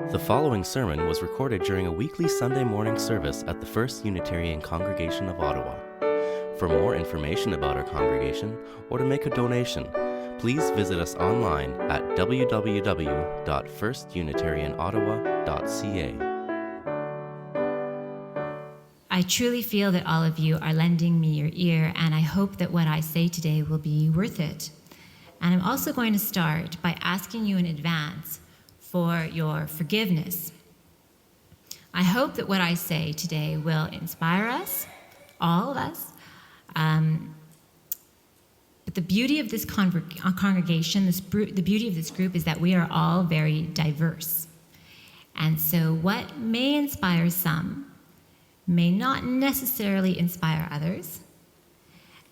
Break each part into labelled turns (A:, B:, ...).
A: The following sermon was recorded during a weekly Sunday morning service at the First Unitarian Congregation of Ottawa. For more information about our congregation or to make a donation, please visit us online at www.firstunitarianottawa.ca.
B: I truly feel that all of you are lending me your ear, and I hope that what I say today will be worth it. And I'm also going to start by asking you in advance for your forgiveness. I hope that what I say today will inspire us, all of us. But the beauty of this congregation, the beauty of this group is that we are all very diverse. And so what may inspire some may not necessarily inspire others.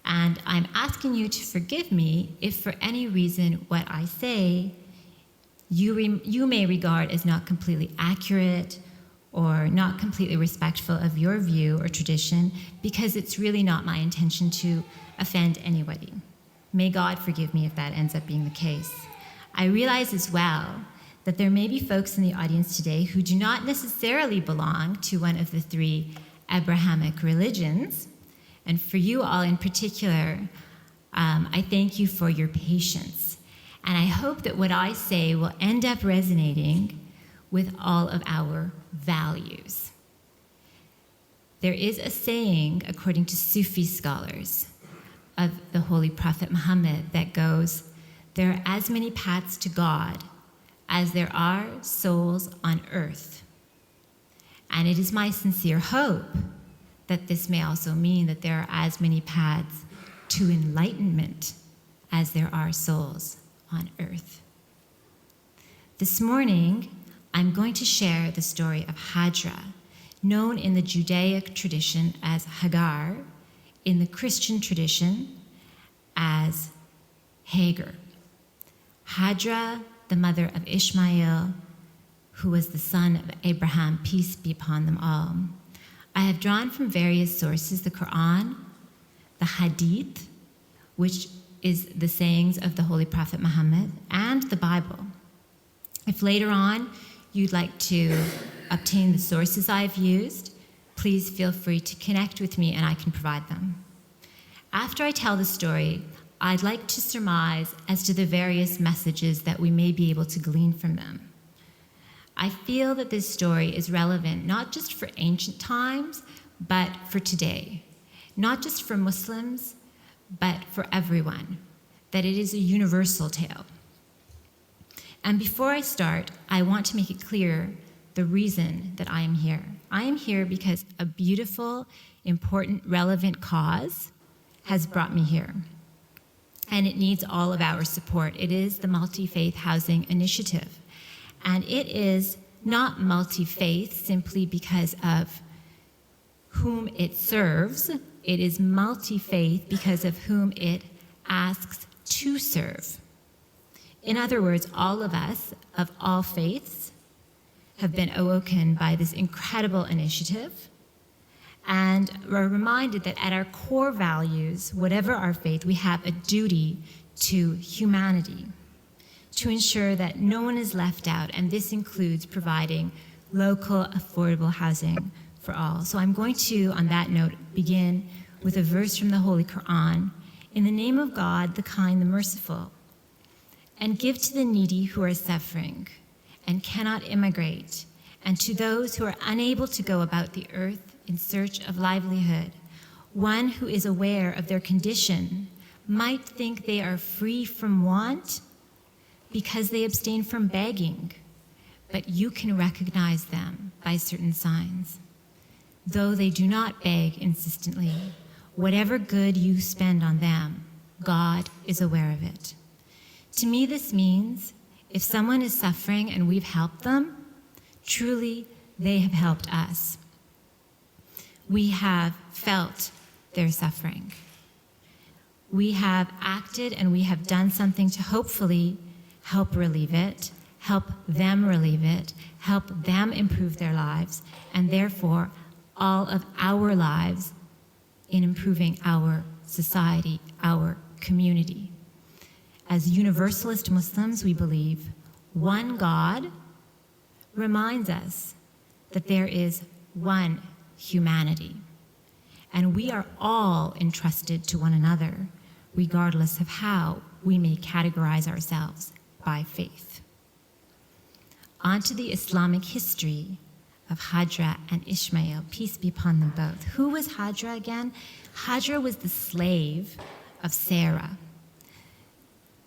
B: And I'm asking you to forgive me if for any reason what I say you may regard as not completely accurate or not completely respectful of your view or tradition, because it's really not my intention to offend anybody. May God forgive me if that ends up being the case. I realize as well that there may be folks in the audience today who do not necessarily belong to one of the three Abrahamic religions. And for you all in particular, I thank you for your patience. And I hope that what I say will end up resonating with all of our values. There is a saying, according to Sufi scholars, of the Holy Prophet Muhammad that goes, "There are as many paths to God as there are souls on earth." And it is my sincere hope that this may also mean that there are as many paths to enlightenment as there are souls on earth. This morning, I'm going to share the story of Hajar, known in the Judaic tradition as Hagar, in the Christian tradition as Hagar. Hajar, the mother of Ishmael, who was the son of Abraham, peace be upon them all. I have drawn from various sources the Quran, the Hadith, which is the sayings of the Holy Prophet Muhammad, and the Bible. If later on you'd like to obtain the sources I've used, please feel free to connect with me and I can provide them. After I tell the story, I'd like to surmise as to the various messages that we may be able to glean from them. I feel that this story is relevant not just for ancient times, but for today. Not just for Muslims, but for everyone. That it is a universal tale. And before I start, I want to make it clear the reason that I am here. I am here because a beautiful, important, relevant cause has brought me here. And it needs all of our support. It is the Multi-Faith Housing Initiative. And it is not multi-faith simply because of whom it serves. It is multi-faith because of whom it asks to serve. In other words, all of us, of all faiths, have been awoken by this incredible initiative and are reminded that at our core values, whatever our faith, we have a duty to humanity, to ensure that no one is left out, and this includes providing local, affordable housing for all. So I'm going to, on that note, begin with a verse from the Holy Quran. "In the name of God, the kind, the merciful, and give to the needy who are suffering and cannot immigrate, and to those who are unable to go about the earth in search of livelihood. One who is aware of their condition might think they are free from want because they abstain from begging, but you can recognize them by certain signs. Though they do not beg insistently, whatever good you spend on them, God is aware of it." To me, this means if someone is suffering and we've helped them, truly they have helped us. We have felt their suffering. We have acted and we have done something to hopefully help relieve it, help them relieve it, help them improve their lives, and therefore all of our lives in improving our society, our community. As Universalist Muslims, we believe one God reminds us that there is one humanity, and we are all entrusted to one another, regardless of how we may categorize ourselves by faith. On to the Islamic history of Hajar and Ishmael, peace be upon them both. Who was Hajar again? Hajar was the slave of Sarah,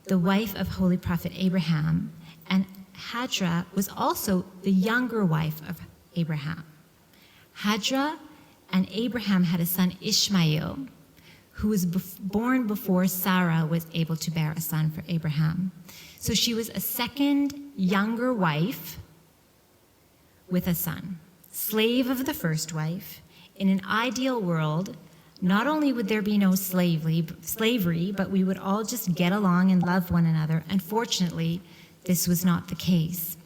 B: the wife of Holy Prophet Abraham, and Hajar was also the younger wife of Abraham. Hajar and Abraham had a son, Ishmael, who was born before Sarah was able to bear a son for Abraham. So she was a second younger wife with a son, slave of the first wife. In an ideal world, not only would there be no slavery, but we would all just get along and love one another. Unfortunately, this was not the case.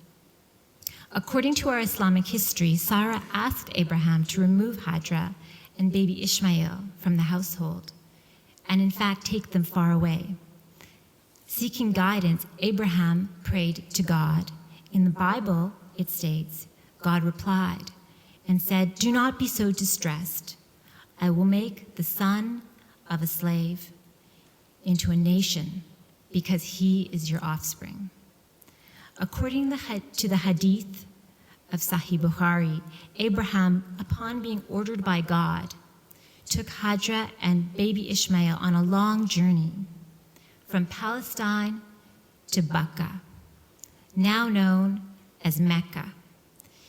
B: According to our Islamic history, Sarah asked Abraham to remove Hajar and baby Ishmael from the household, and in fact take them far away. Seeking guidance, Abraham prayed to God. In the Bible, it states, God replied and said, "Do not be so distressed. I will make the son of a slave into a nation because he is your offspring." According to the hadith of Sahih Bukhari, Abraham, upon being ordered by God, took Hajar and baby Ishmael on a long journey from Palestine to Mecca, now known as Mecca.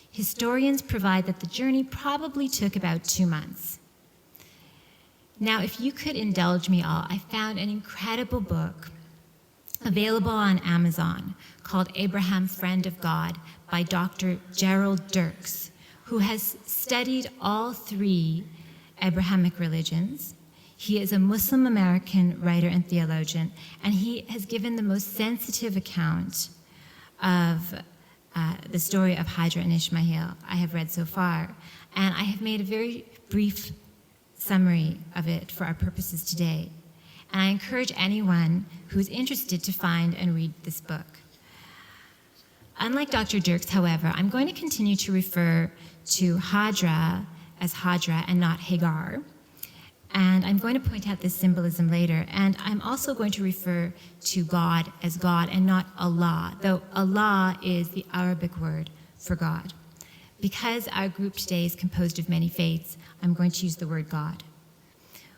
B: Historians provide that the journey probably took about 2 months. Now, if you could indulge me all, I found an incredible book available on Amazon called Abraham, Friend of God by Dr. Gerald Dirks, who has studied all 3 Abrahamic religions. He is a Muslim American writer and theologian, and he has given the most sensitive account of the story of Hajar and Ishmael I have read so far. And I have made a very brief summary of it for our purposes today. And I encourage anyone who is interested to find and read this book. Unlike Dr. Dirks, however, I'm going to continue to refer to Hajar as Hajar and not Hagar. And I'm going to point out this symbolism later. And I'm also going to refer to God as God and not Allah, though Allah is the Arabic word for God. Because our group today is composed of many faiths, I'm going to use the word God.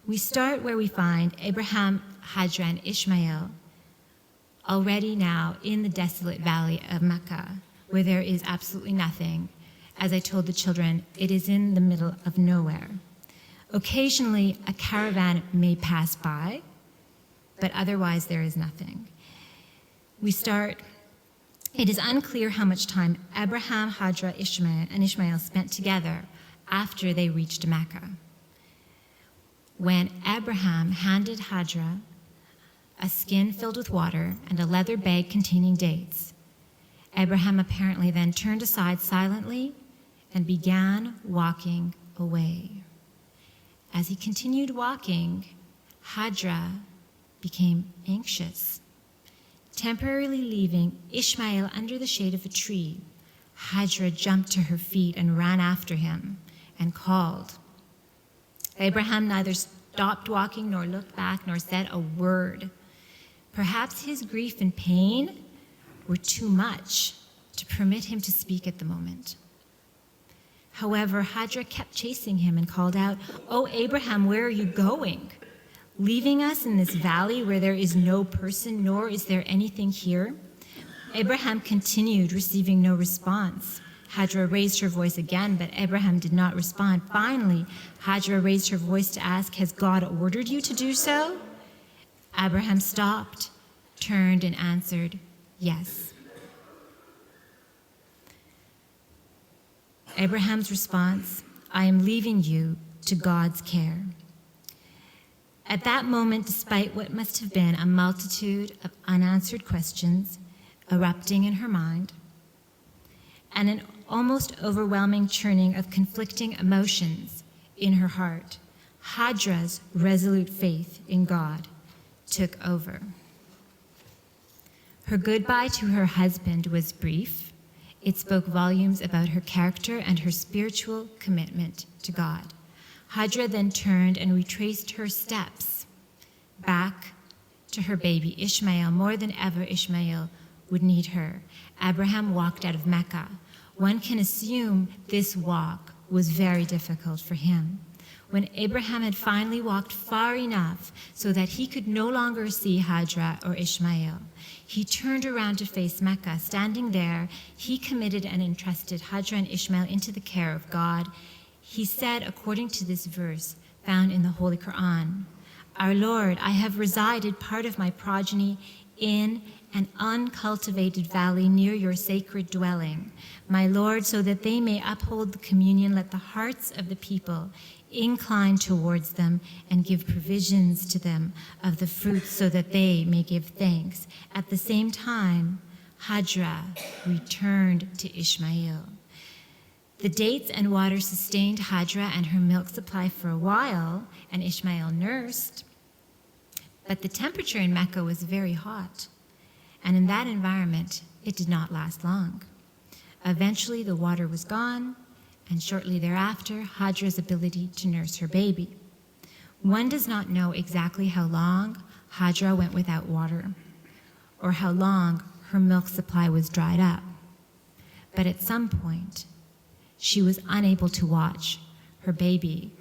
B: We start where we find Abraham, Hajar, and Ishmael already now in the desolate valley of Mecca, where there is absolutely nothing. As I told the children, it is in the middle of nowhere. Occasionally, a caravan may pass by, but otherwise there is nothing. It is unclear how much time Abraham, Hajar, and Ishmael spent together after they reached Mecca. When Abraham handed Hajar a skin filled with water and a leather bag containing dates, Abraham apparently then turned aside silently and began walking away. As he continued walking, Hajar became anxious. Temporarily leaving Ishmael under the shade of a tree, Hajar jumped to her feet and ran after him and called. Abraham neither stopped walking nor looked back nor said a word. Perhaps his grief and pain were too much to permit him to speak at the moment. However, Hajar kept chasing him and called out, "Oh, Abraham, where are you going? Leaving us in this valley where there is no person, nor is there anything here?" Abraham continued, receiving no response. Hajar raised her voice again, but Abraham did not respond. Finally, Hajar raised her voice to ask, "Has God ordered you to do so?" Abraham stopped, turned, and answered, "Yes." Abraham's response, "I am leaving you to God's care." At that moment, despite what must have been a multitude of unanswered questions erupting in her mind, and an almost overwhelming churning of conflicting emotions in her heart, Hajar's resolute faith in God took over. Her goodbye to her husband was brief. It spoke volumes about her character and her spiritual commitment to God. Hajar then turned and retraced her steps back to her baby Ishmael. More than ever, Ishmael would need her. Abraham walked out of Mecca. One can assume this walk was very difficult for him. When Abraham had finally walked far enough so that he could no longer see Hajar or Ishmael, he turned around to face Mecca. Standing there, he committed and entrusted Hajar and Ishmael into the care of God. He said, according to this verse found in the Holy Quran, "Our Lord, I have resided part of my progeny in an uncultivated valley near your sacred dwelling. My Lord, so that they may uphold the communion, let the hearts of the people incline towards them and give provisions to them of the fruits so that they may give thanks." At the same time, Hajar returned to Ishmael. The dates and water sustained Hajar and her milk supply for a while, and Ishmael nursed. But the temperature in Mecca was very hot, and in that environment, it did not last long. Eventually, the water was gone, and shortly thereafter, Hajar's ability to nurse her baby. One does not know exactly how long Hajar went without water, or how long her milk supply was dried up. But at some point, she was unable to watch her baby,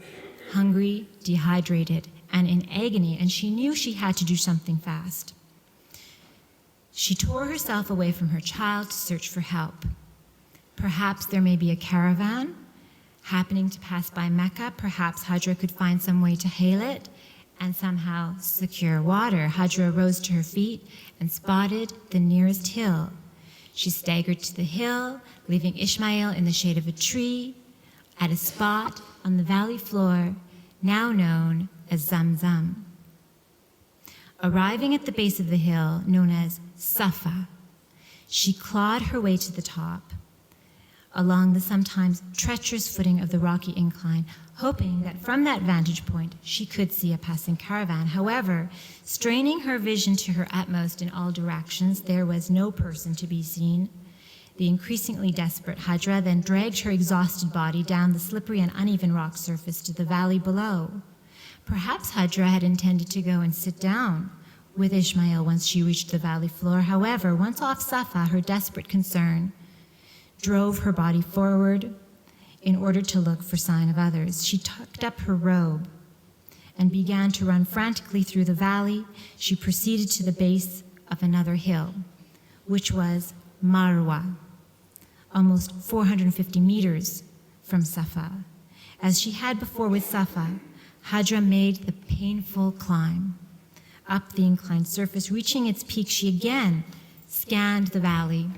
B: hungry, dehydrated, and in agony, and she knew she had to do something fast. She tore herself away from her child to search for help. Perhaps there may be a caravan happening to pass by Mecca. Perhaps Hajar could find some way to hail it and somehow secure water. Hajar rose to her feet and spotted the nearest hill. She staggered to the hill, leaving Ishmael in the shade of a tree at a spot on the valley floor now known as Zamzam. Arriving at the base of the hill known as Safa, she clawed her way to the top along the sometimes treacherous footing of the rocky incline, hoping that from that vantage point she could see a passing caravan. However, straining her vision to her utmost in all directions, there was no person to be seen. The increasingly desperate Hajar then dragged her exhausted body down the slippery and uneven rock surface to the valley below. Perhaps Hajar had intended to go and sit down with Ishmael once she reached the valley floor. However, once off Safa, her desperate concern drove her body forward in order to look for sign of others. She tucked up her robe and began to run frantically through the valley. She proceeded to the base of another hill, which was Marwa, almost 450 meters from Safa. As she had before with Safa, Hajar made the painful climb up the inclined surface. Reaching its peak, she again scanned the valley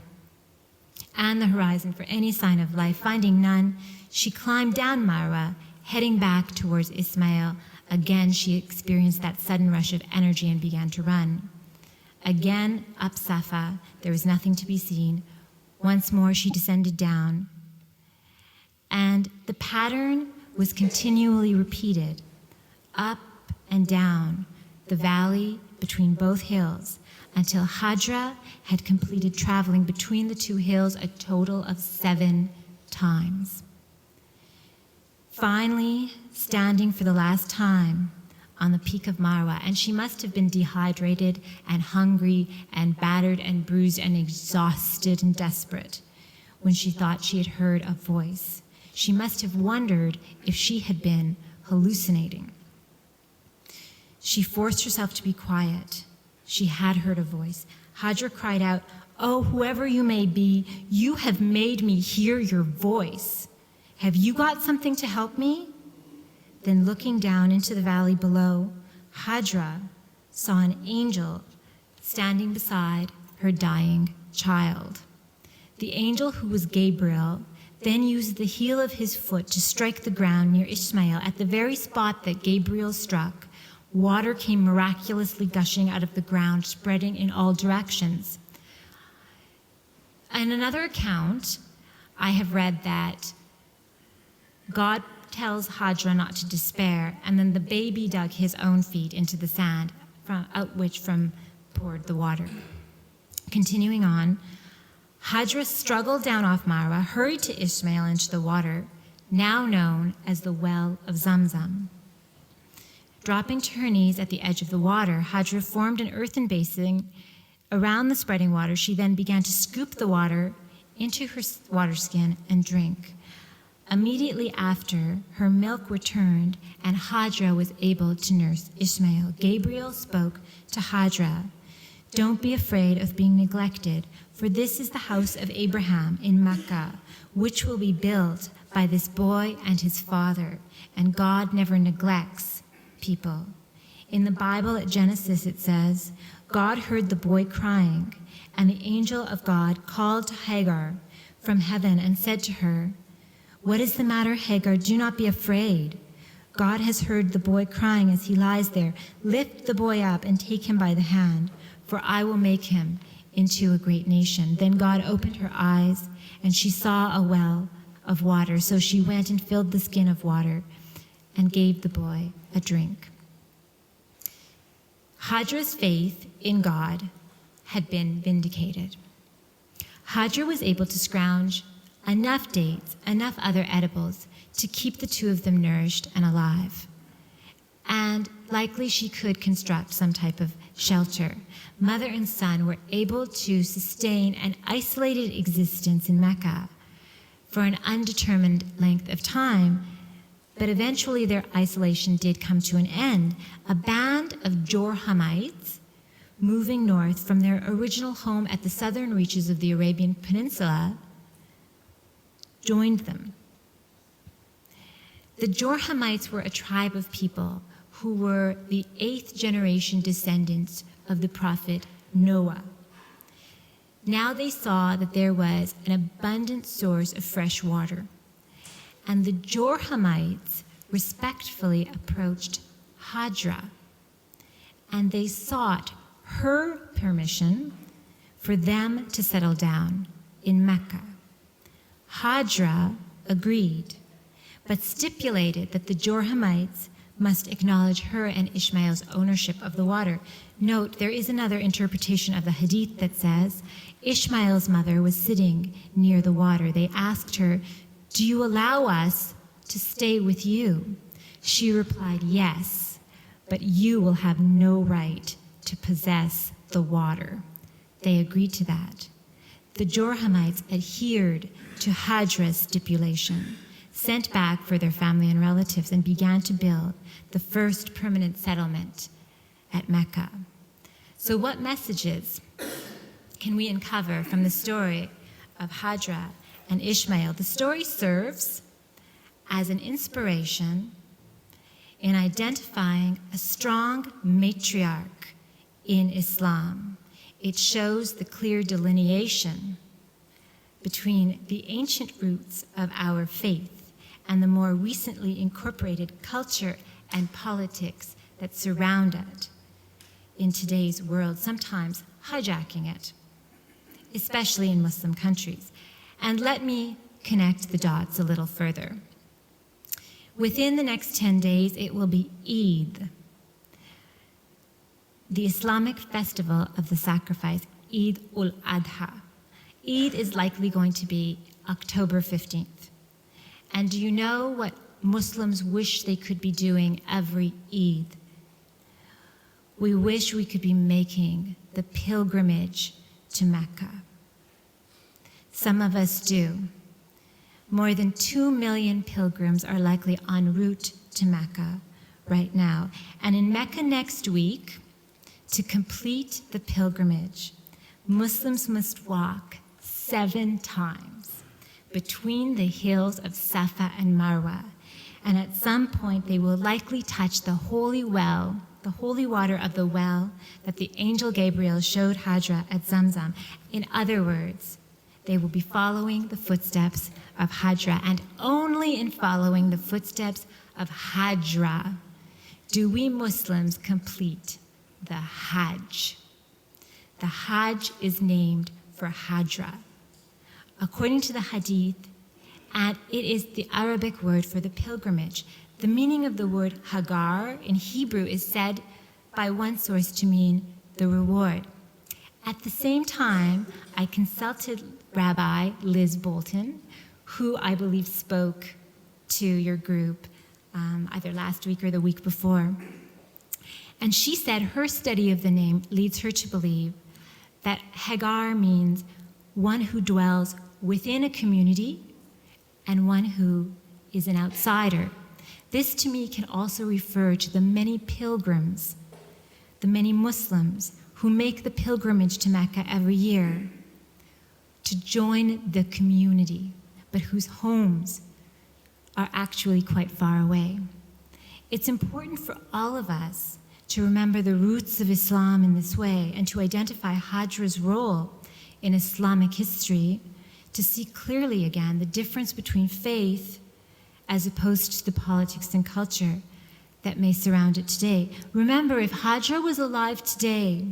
B: and the horizon for any sign of life. Finding none, she climbed down Marwa, heading back towards Ismail. Again, she experienced that sudden rush of energy and began to run. Again, up Safa, there was nothing to be seen. Once more, she descended down, and the pattern was continually repeated, up and down the valley between both hills, until Hajar had completed traveling between the two hills a total of 7 times. Finally, standing for the last time on the peak of Marwa, and she must have been dehydrated and hungry and battered and bruised and exhausted and desperate when she thought she had heard a voice. She must have wondered if she had been hallucinating. She forced herself to be quiet. She had heard a voice. Hajar cried out, "Oh, whoever you may be, you have made me hear your voice. Have you got something to help me?" Then looking down into the valley below, Hajar saw an angel standing beside her dying child. The angel, who was Gabriel, then used the heel of his foot to strike the ground near Ishmael. At the very spot that Gabriel struck, water came miraculously gushing out of the ground, spreading in all directions. In another account, I have read that God tells Hajar not to despair, and then the baby dug his own feet into the sand, out which from poured the water. Continuing on, Hajar struggled down off Marwa, hurried to Ishmael and to the water, now known as the Well of Zamzam. Dropping to her knees at the edge of the water, Hajar formed an earthen basin around the spreading water. She then began to scoop the water into her water skin and drink. Immediately after, her milk returned, and Hajar was able to nurse Ishmael. Gabriel spoke to Hajar, "Don't be afraid of being neglected, for this is the house of Abraham in Mecca, which will be built by this boy and his father, and God never neglects people." In the Bible at Genesis it says, "God heard the boy crying, and the angel of God called to Hagar from heaven and said to her, 'What is the matter, Hagar? Do not be afraid. God has heard the boy crying as he lies there. Lift the boy up and take him by the hand, for I will make him into a great nation.' Then God opened her eyes, and she saw a well of water. So she went and filled the skin of water and gave the boy a drink." Hajar's faith in God had been vindicated. Hajar was able to scrounge enough dates, enough other edibles to keep the two of them nourished and alive. And likely she could construct some type of shelter. Mother and son were able to sustain an isolated existence in Mecca for an undetermined length of time, but eventually their isolation did come to an end. A band of Jorhamites, moving north from their original home at the southern reaches of the Arabian Peninsula, joined them. The Jorhamites were a tribe of people who were the 8th generation descendants of the prophet Noah. Now they saw that there was an abundant source of fresh water, and the Jorhamites respectfully approached Hajar, and they sought her permission for them to settle down in Mecca. Hajar agreed, but stipulated that the Jorhamites must acknowledge her and Ishmael's ownership of the water. Note, there is another interpretation of the hadith that says Ishmael's mother was sitting near the water. They asked her, "Do you allow us to stay with you?" She replied, "Yes, but you will have no right to possess the water." They agreed to that. The Jorhamites adhered to Hajar's stipulation, sent back for their family and relatives, and began to build the first permanent settlement at Mecca. So what messages can we uncover from the story of Hajar and Ishmael? The story serves as an inspiration in identifying a strong matriarch in Islam. It shows the clear delineation between the ancient roots of our faith and the more recently incorporated culture and politics that surround it in today's world, sometimes hijacking it, especially in Muslim countries. And let me connect the dots a little further. Within the next 10 days, it will be Eid, the Islamic festival of the sacrifice, Eid ul-Adha. Eid is likely going to be October 15th. And do you know what Muslims wish they could be doing every Eid? We wish we could be making the pilgrimage to Mecca. Some of us do. More than 2 million pilgrims are likely en route to Mecca right now. And in Mecca next week, to complete the pilgrimage, Muslims must walk 7 times between the hills of Safa and Marwa. And at some point, they will likely touch the holy well, the holy water of the well that the angel Gabriel showed Hajar at Zamzam. In other words, they will be following the footsteps of Hajar, and only in following the footsteps of Hajar do we Muslims complete the Hajj. The Hajj is named for Hajar, according to the Hadith, and it is the Arabic word for the pilgrimage. The meaning of the word Hagar in Hebrew is said by one source to mean the reward. At the same time, I consulted Rabbi Liz Bolton, who I believe spoke to your group either last week or the week before. And she said her study of the name leads her to believe that Hagar means one who dwells within a community and one who is an outsider. This to me can also refer to the many pilgrims, the many Muslims who make the pilgrimage to Mecca every year to join the community, but whose homes are actually quite far away. It's important for all of us to remember the roots of Islam in this way and to identify Hajar's role in Islamic history, to see clearly again the difference between faith as opposed to the politics and culture that may surround it today. Remember, if Hajar was alive today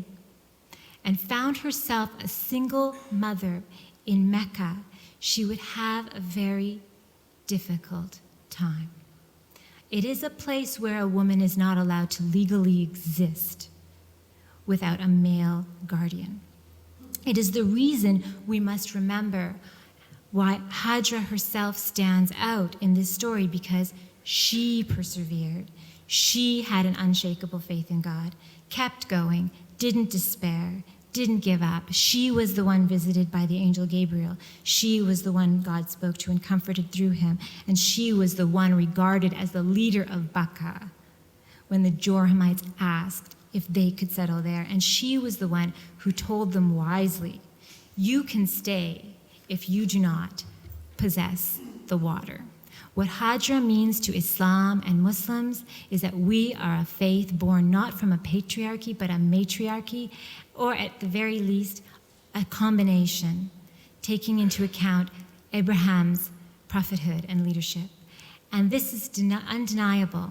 B: and found herself a single mother in Mecca, she would have a very difficult time. It is a place where a woman is not allowed to legally exist without a male guardian. It is the reason we must remember why Hajar herself stands out in this story, because she persevered. She had an unshakable faith in God, kept going, didn't despair, didn't give up. She was the one visited by the angel Gabriel. She was the one God spoke to and comforted through him. And she was the one regarded as the leader of Bakka when the Jorhamites asked if they could settle there. And she was the one who told them wisely, you can stay if you do not possess the water. What Hajar means to Islam and Muslims is that we are a faith born not from a patriarchy, but a matriarchy, or at the very least, a combination, taking into account Abraham's prophethood and leadership. And this is undeniable,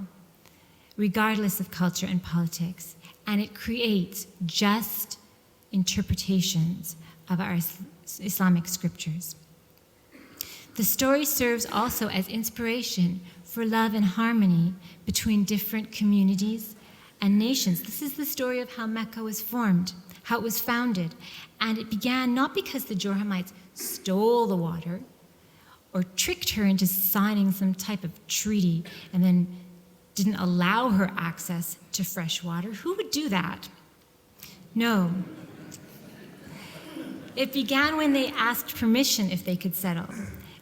B: regardless of culture and politics, and it creates just interpretations of our Islamic scriptures. The story serves also as inspiration for love and harmony between different communities and nations. This is the story of how Mecca was formed, how it was founded. And it began not because the Jorhamites stole the water or tricked her into signing some type of treaty and then didn't allow her access to fresh water. Who would do that? No. It began when they asked permission if they could settle,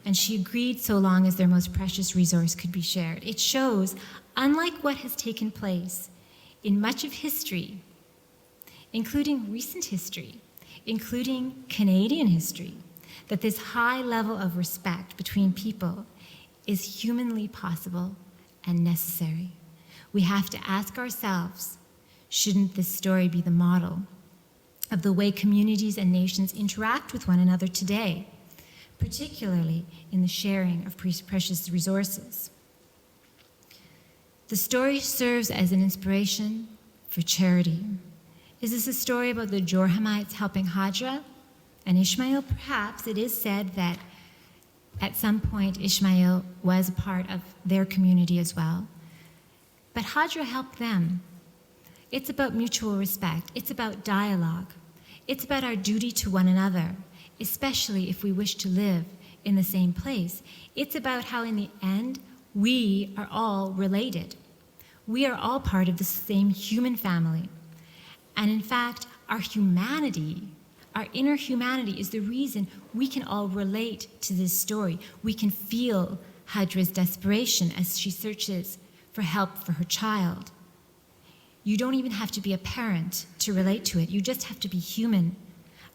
B: and she agreed so long as their most precious resource could be shared. It shows, unlike what has taken place in much of history, including recent history, including Canadian history, that this high level of respect between people is humanly possible and necessary. We have to ask ourselves, shouldn't this story be the model of the way communities and nations interact with one another today, particularly in the sharing of precious resources? The story serves as an inspiration for charity. Is this a story about the Jorhamites helping Hajar and Ishmael? Perhaps. It is said that at some point Ishmael was a part of their community as well. But Hajar helped them. It's about mutual respect. It's about dialogue. It's about our duty to one another, especially if we wish to live in the same place. It's about how, in the end, we are all related. We are all part of the same human family. And in fact, our humanity, our inner humanity, is the reason we can all relate to this story. We can feel Hajar's desperation as she searches for help for her child. You don't even have to be a parent to relate to it. You just have to be human.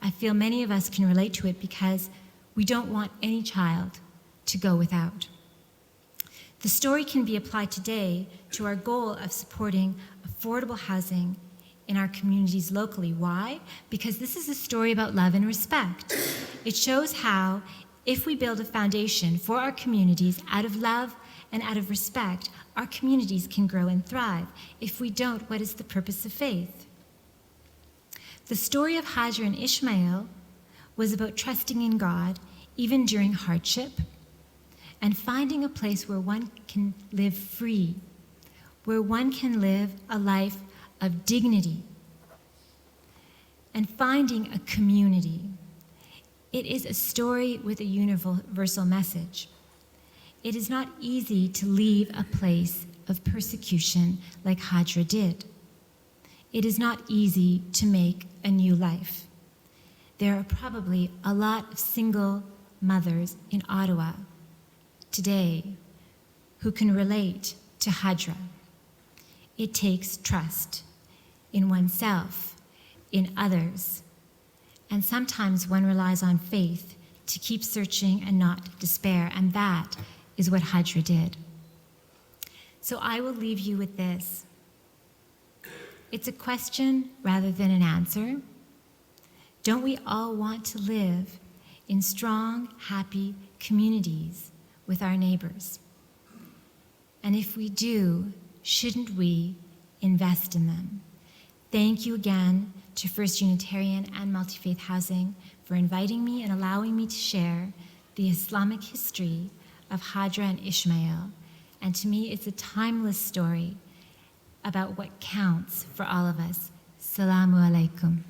B: I feel many of us can relate to it because we don't want any child to go without. The story can be applied today to our goal of supporting affordable housing in our communities locally. Why? Because this is a story about love and respect. It shows how, if we build a foundation for our communities out of love and out of respect, our communities can grow and thrive. If we don't, what is the purpose of faith? The story of Hajar and Ishmael was about trusting in God even during hardship and finding a place where one can live free, where one can live a life of dignity, and finding a community. It is a story with a universal message. It is not easy to leave a place of persecution like Hajar did. It is not easy to make a new life. There are probably a lot of single mothers in Ottawa today who can relate to Hajar. It takes trust in oneself, in others, and sometimes one relies on faith to keep searching and not despair, and that is what Hajar did. So I will leave you with this. It's a question rather than an answer. Don't we all want to live in strong, happy communities with our neighbors? And if we do, shouldn't we invest in them? Thank you again to First Unitarian and Multi-Faith Housing for inviting me and allowing me to share the Islamic history of Hajar and Ishmael. And to me, it's a timeless story about what counts for all of us. Assalamu alaikum.